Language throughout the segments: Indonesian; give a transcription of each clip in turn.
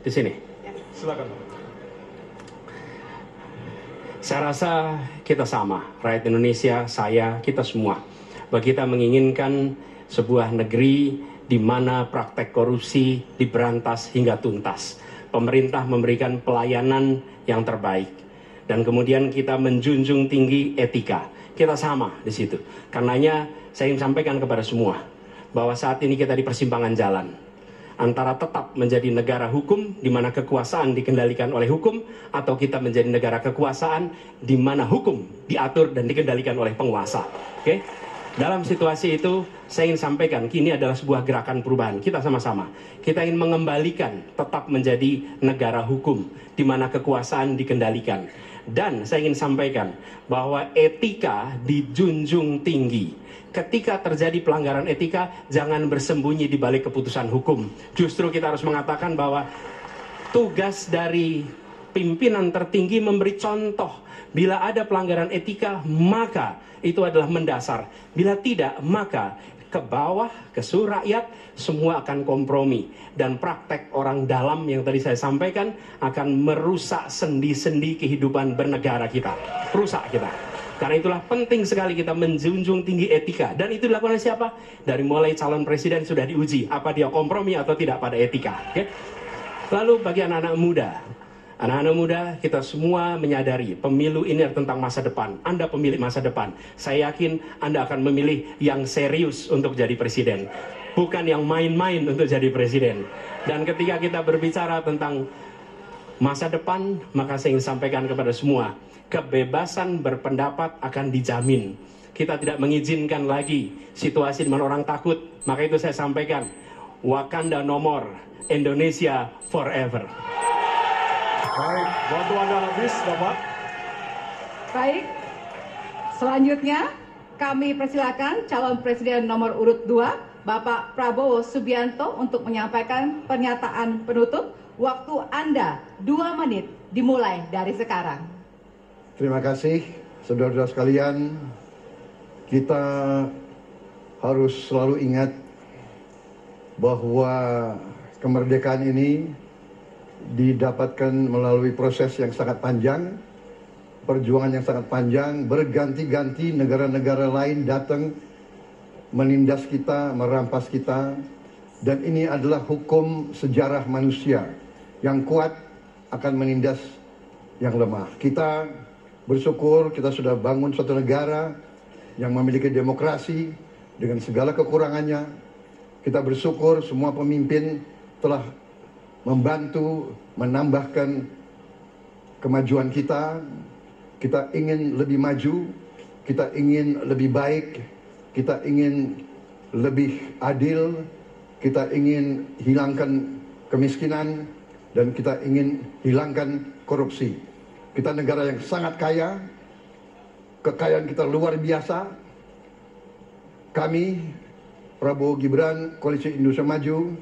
di sini. Silakan. Saya rasa kita sama, rakyat Indonesia, saya, kita semua. Bahwa kita menginginkan sebuah negeri di mana praktek korupsi diberantas hingga tuntas. Pemerintah memberikan pelayanan yang terbaik. Dan kemudian kita menjunjung tinggi etika. Kita sama di situ. Karenanya saya ingin sampaikan kepada semua bahwa saat ini kita di persimpangan jalan antara tetap menjadi negara hukum di mana kekuasaan dikendalikan oleh hukum, atau kita menjadi negara kekuasaan di mana hukum diatur dan dikendalikan oleh penguasa. Oke? Dalam situasi itu saya ingin sampaikan kini adalah sebuah gerakan perubahan. Kita sama-sama. Kita ingin mengembalikan tetap menjadi negara hukum di mana kekuasaan dikendalikan. Dan saya ingin sampaikan bahwa etika dijunjung tinggi. Ketika terjadi pelanggaran etika, jangan bersembunyi di balik keputusan hukum. Justru kita harus mengatakan bahwa tugas dari pimpinan tertinggi memberi contoh. Bila ada pelanggaran etika, maka itu adalah mendasar. Bila tidak, maka ke bawah, ke seluruh rakyat, semua akan kompromi. Dan praktek orang dalam yang tadi saya sampaikan akan merusak sendi-sendi kehidupan bernegara kita. Rusak kita. Karena itulah penting sekali kita menjunjung tinggi etika. Dan itu dilakukan oleh siapa? Dari mulai calon presiden sudah diuji. Apa dia kompromi atau tidak pada etika. Okay? Lalu bagi anak-anak muda. Anak-anak muda, kita semua menyadari pemilu ini adalah tentang masa depan. Anda pemilik masa depan. Saya yakin Anda akan memilih yang serius untuk jadi presiden. Bukan yang main-main untuk jadi presiden. Dan ketika kita berbicara tentang masa depan, maka saya ingin sampaikan kepada semua, kebebasan berpendapat akan dijamin. Kita tidak mengizinkan lagi situasi di mana orang takut. Maka itu saya sampaikan, Wakanda no more, Indonesia forever. Baik, waktu Anda habis, Bapak. Baik, selanjutnya kami persilakan calon presiden nomor urut 2, Bapak Prabowo Subianto untuk menyampaikan pernyataan penutup. Waktu Anda 2 menit dimulai dari sekarang. Terima kasih, saudara-saudara sekalian. Kita harus selalu ingat bahwa kemerdekaan ini didapatkan melalui proses yang sangat panjang, perjuangan yang sangat panjang, berganti-ganti negara-negara lain datang menindas kita, merampas kita, dan ini adalah hukum sejarah manusia. Yang kuat akan menindas yang lemah. Kita bersyukur kita sudah bangun suatu negara yang memiliki demokrasi dengan segala kekurangannya. Kita bersyukur semua pemimpin telah membantu menambahkan kemajuan kita. Kita ingin lebih maju, kita ingin lebih baik, kita ingin lebih adil, kita ingin hilangkan kemiskinan, dan kita ingin hilangkan korupsi. Kita negara yang sangat kaya, kekayaan kita luar biasa. Kami, Prabowo Gibran, Koalisi Indonesia Maju,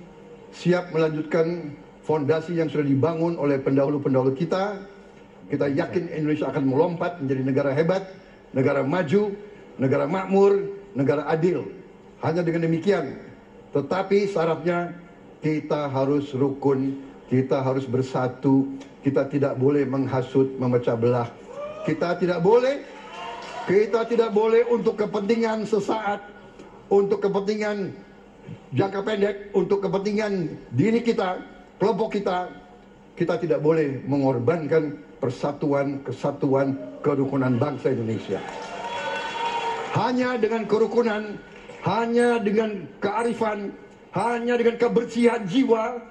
siap melanjutkan fondasi yang sudah dibangun oleh pendahulu-pendahulu kita. Kita yakin Indonesia akan melompat menjadi negara hebat, negara maju, negara makmur, negara adil. Hanya dengan demikian. Tetapi syaratnya kita harus rukun, kita harus bersatu, kita tidak boleh menghasut, memecah belah. Kita tidak boleh untuk kepentingan sesaat, untuk kepentingan jangka pendek, untuk kepentingan diri kita, kelompok kita tidak boleh mengorbankan persatuan, kesatuan, kerukunan bangsa Indonesia. Hanya dengan kerukunan, hanya dengan kearifan, hanya dengan kebersihan jiwa,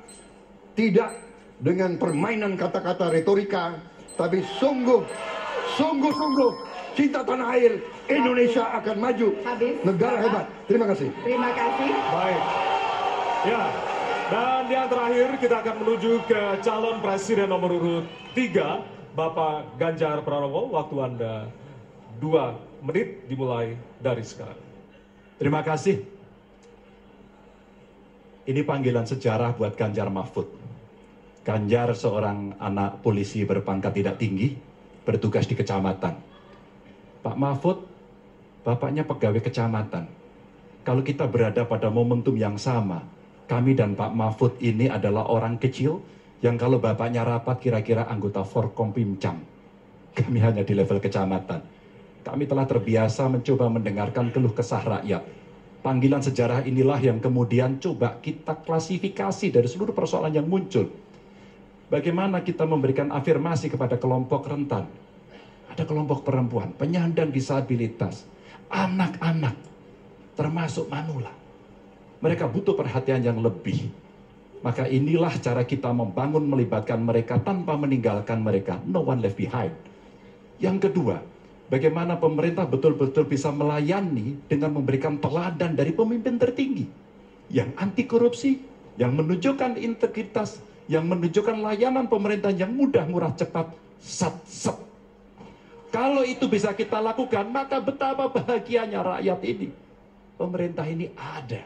tidak dengan permainan kata-kata retorika, tapi sungguh-sungguh cinta tanah air, Indonesia akan maju. Habis, negara Bapak. hebat. Terima kasih. Terima kasih. Baik. Ya. Dan yang terakhir kita akan menuju ke calon presiden nomor urut 3, Bapak Ganjar Pranowo. Waktu Anda 2 menit dimulai dari sekarang. Terima kasih. Ini panggilan sejarah buat Ganjar Mahfud. Ganjar seorang anak polisi berpangkat tidak tinggi, bertugas di kecamatan. Pak Mahfud, bapaknya pegawai kecamatan. Kalau kita berada pada momentum yang sama, kami dan Pak Mahfud ini adalah orang kecil yang kalau bapaknya rapat kira-kira anggota Forkompimcam. Kami hanya di level kecamatan. Kami telah terbiasa mencoba mendengarkan keluh kesah rakyat. Panggilan sejarah inilah yang kemudian coba kita klasifikasi dari seluruh persoalan yang muncul. Bagaimana kita memberikan afirmasi kepada kelompok rentan. Ada kelompok perempuan, penyandang disabilitas, anak-anak, termasuk manula. Mereka butuh perhatian yang lebih. Maka inilah cara kita membangun melibatkan mereka tanpa meninggalkan mereka. No one left behind. Yang kedua, bagaimana pemerintah betul-betul bisa melayani dengan memberikan teladan dari pemimpin tertinggi. Yang anti korupsi, yang menunjukkan integritas, yang menunjukkan layanan pemerintah yang mudah, murah, cepat, sat. Kalau itu bisa kita lakukan, maka betapa bahagianya rakyat ini. Pemerintah ini ada.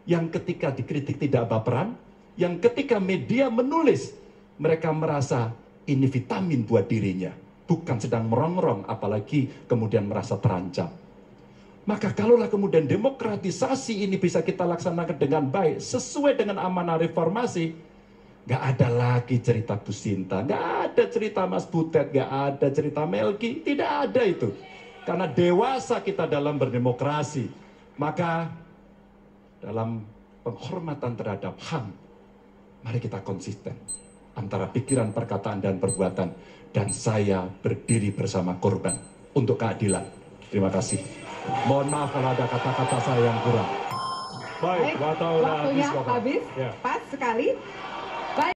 Yang ketika dikritik tidak baperan, yang ketika media menulis, mereka merasa ini vitamin buat dirinya. Bukan sedang merongrong, apalagi kemudian merasa terancam. Maka kalaulah kemudian demokratisasi ini bisa kita laksanakan dengan baik, sesuai dengan amanah reformasi, gak ada lagi cerita Bu Sinta, gak ada cerita Mas Butet, gak ada cerita Melki, tidak ada itu. Karena dewasa kita dalam berdemokrasi, maka dalam penghormatan terhadap HAM, mari kita konsisten antara pikiran, perkataan, dan perbuatan. Dan saya berdiri bersama korban untuk keadilan. Terima kasih. Mohon maaf kalau ada kata-kata saya yang kurang. Baik, Waktunya habis. Ya. Pas sekali.